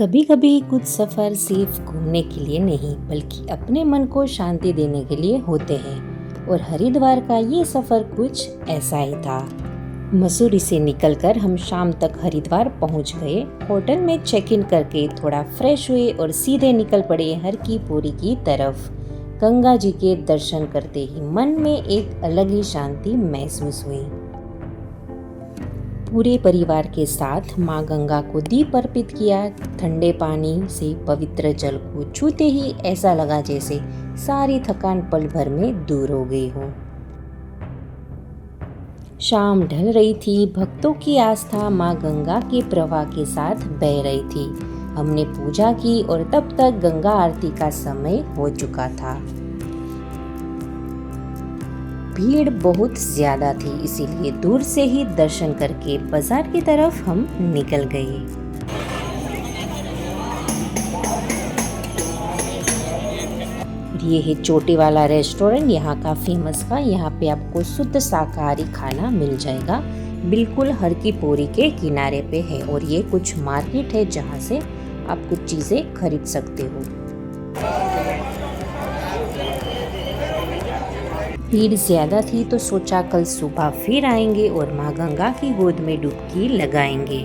कभी कभी कुछ सफ़र सिर्फ घूमने के लिए नहीं बल्कि अपने मन को शांति देने के लिए होते हैं और हरिद्वार का ये सफ़र कुछ ऐसा ही था। मसूरी से निकलकर हम शाम तक हरिद्वार पहुंच गए। होटल में चेक इन करके थोड़ा फ्रेश हुए और सीधे निकल पड़े हर की पौड़ी की तरफ। गंगा जी के दर्शन करते ही मन में एक अलग ही शांति महसूस हुई। पूरे परिवार के साथ माँ गंगा को दीप अर्पित किया। ठंडे पानी से पवित्र जल को छूते ही ऐसा लगा जैसे सारी थकान पल भर में दूर हो गई हो। शाम ढल रही थी। भक्तों की आस्था माँ गंगा के प्रवाह के साथ बह रही थी। हमने पूजा की और तब तक गंगा आरती का समय हो चुका था। भीड़ बहुत ज्यादा थी, इसीलिए दूर से ही दर्शन करके बाजार की तरफ हम निकल गए। ये है चोटी वाला रेस्टोरेंट, यहाँ का फेमस का। यहाँ पे आपको शुद्ध शाकाहारी खाना मिल जाएगा। बिल्कुल हर की पौड़ी के किनारे पे है और ये कुछ मार्केट है जहाँ से आप कुछ चीजें खरीद सकते हो। भीड़ ज्यादा थी तो सोचा कल सुबह फिर आएंगे और माँ गंगा की गोद में डुबकी लगाएंगे।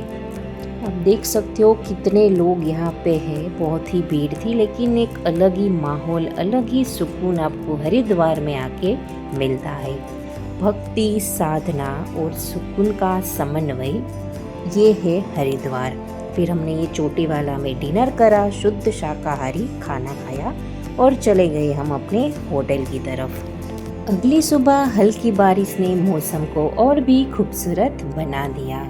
अब देख सकते हो कितने लोग यहाँ पे हैं। बहुत ही भीड़ थी, लेकिन एक अलग ही माहौल, अलग ही सुकून आपको हरिद्वार में आके मिलता है। भक्ति, साधना और सुकून का समन्वय, ये है हरिद्वार। फिर हमने ये चोटी वाला में डिनर करा, शुद्ध शाकाहारी खाना खाया और चले गए हम अपने होटल की तरफ। अगली सुबह हल्की बारिश ने मौसम को और भी खूबसूरत बना दिया।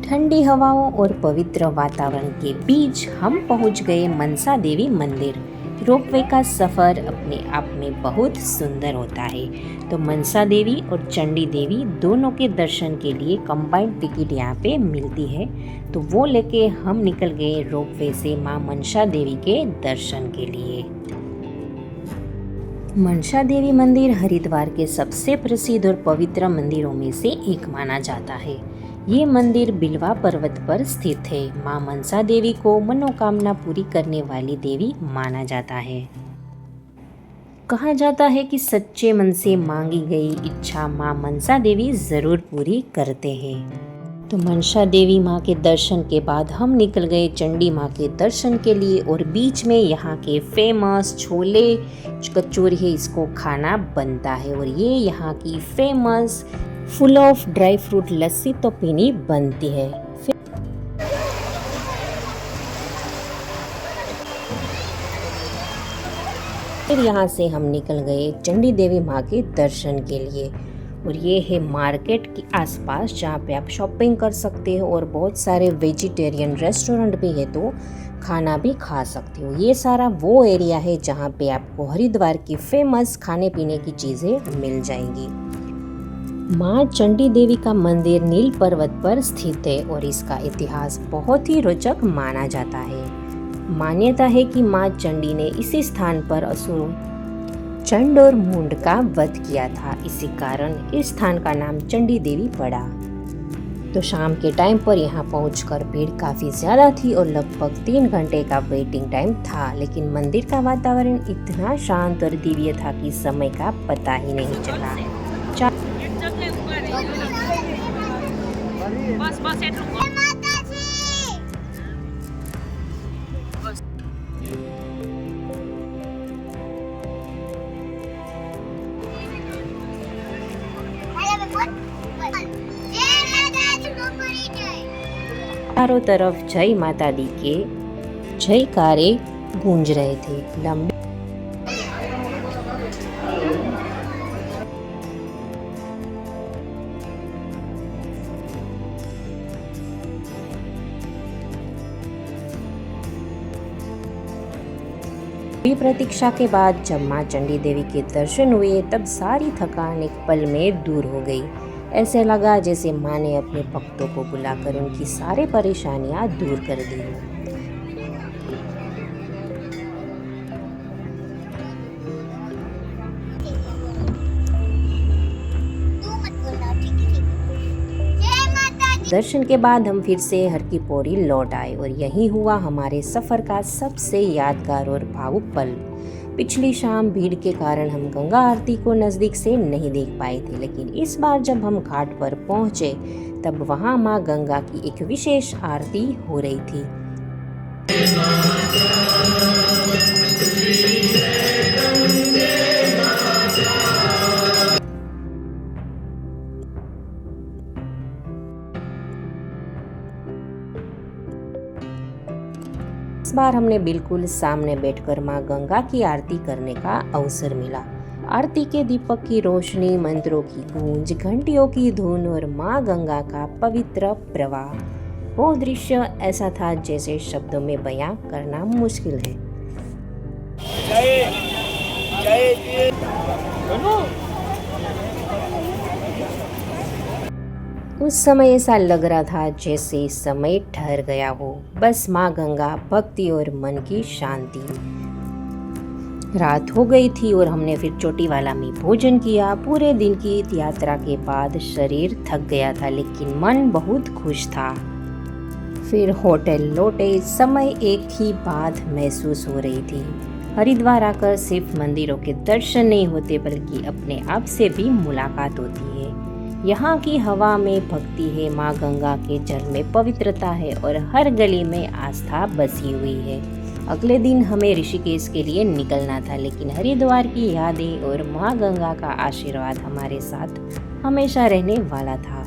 ठंडी हवाओं और पवित्र वातावरण के बीच हम पहुंच गए मनसा देवी मंदिर। रोपवे का सफ़र अपने आप में बहुत सुंदर होता है। तो मनसा देवी और चंडी देवी दोनों के दर्शन के लिए कंबाइंड टिकट यहाँ पे मिलती है। तो वो लेके हम निकल गए रोपवे से माँ मनसा देवी के दर्शन के लिए। मनसा देवी मंदिर हरिद्वार के सबसे प्रसिद्ध और पवित्र मंदिरों में से एक माना जाता है। ये मंदिर बिलवा पर्वत पर स्थित है। माँ मनसा देवी को मनोकामना पूरी करने वाली देवी माना जाता है। कहा जाता है कि सच्चे मन से मांगी गई इच्छा माँ मनसा देवी जरूर पूरी करते हैं। तो मनसा देवी माँ के दर्शन के बाद हम निकल गए चंडी माँ के दर्शन के लिए और बीच में यहाँ के फेमस छोले कचौरी है, इसको खाना बनता है। और ये यहाँ की famous full of dry fruit lassi तो पीनी बनती है। फिर यहाँ से हम निकल गए चंडी देवी माँ के दर्शन के लिए। और ये है मार्केट के आसपास जहाँ पे आप शॉपिंग कर सकते हो और बहुत सारे वेजिटेरियन रेस्टोरेंट भी है, तो खाना भी खा सकते हो। ये सारा वो एरिया है जहाँ पे आपको हरिद्वार की फेमस खाने पीने की चीज़ें मिल जाएंगी। माँ चंडी देवी का मंदिर नील पर्वत पर स्थित है और इसका इतिहास बहुत ही रोचक माना जाता है। मान्यता है कि माँ चंडी ने इसी स्थान पर असुरों चंड और मूंड का वध किया था। इसी कारण इस स्थान का नाम चंडी देवी पड़ा। तो शाम के टाइम पर यहाँ पहुंचकर भीड़ काफी ज्यादा थी और लगभग 3 घंटे का वेटिंग टाइम था, लेकिन मंदिर का वातावरण इतना शांत और दिव्य था कि समय का पता ही नहीं चला। चारों तरफ जय माता दी के जयकारे गूंज रहे थे। लंबे प्रतीक्षा के बाद जब माँ चंडी देवी के दर्शन हुए तब सारी थकान एक पल में दूर हो गई। ऐसे लगा जैसे माँ ने अपने भक्तों को बुलाकर उनकी सारी परेशानियां दूर कर दी। दर्शन के बाद हम फिर से हर की पौड़ी लौट आए और यही हुआ हमारे सफ़र का सबसे यादगार और भावुक पल। पिछली शाम भीड़ के कारण हम गंगा आरती को नज़दीक से नहीं देख पाए थे, लेकिन इस बार जब हम घाट पर पहुंचे तब वहां मां गंगा की एक विशेष आरती हो रही थी। इस बार हमने बिल्कुल सामने बैठकर मां गंगा की आरती करने का अवसर मिला। आरती के दीपक की रोशनी, मंत्रों की गूंज, घंटियों की धुन और मां गंगा का पवित्र प्रवाह, वो दृश्य ऐसा था जैसे शब्दों में बयां करना मुश्किल है। उस समय ऐसा लग रहा था जैसे समय ठहर गया हो। बस माँ गंगा, भक्ति और मन की शांति। रात हो गई थी और हमने फिर चोटीवाला में भोजन किया। पूरे दिन की यात्रा के बाद शरीर थक गया था, लेकिन मन बहुत खुश था। फिर होटल लौटे। समय एक ही बात महसूस हो रही थी। हरिद्वार आकर सिर्फ मंदिरों के दर्शन नहीं होते, बल्कि अपने आप से भी मुलाकात होती है। यहाँ की हवा में भक्ति है, माँ गंगा के जल में पवित्रता है और हर गली में आस्था बसी हुई है। अगले दिन हमें ऋषिकेश के लिए निकलना था, लेकिन हरिद्वार की यादें और माँ गंगा का आशीर्वाद हमारे साथ हमेशा रहने वाला था।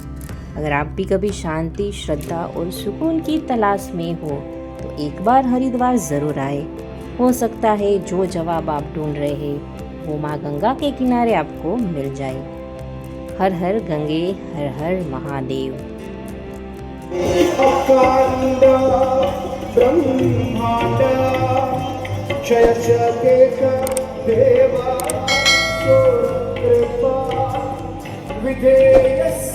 अगर आप भी कभी शांति, श्रद्धा और सुकून की तलाश में हो तो एक बार हरिद्वार ज़रूर आए। हो सकता है जो जवाब आप ढूंढ रहे हैं वो माँ गंगा के किनारे आपको मिल जाए। हर हर गंगे, हर हर महादेव। अखंड ब्रह्मांड क्षय देवा कृपा विधेयस्य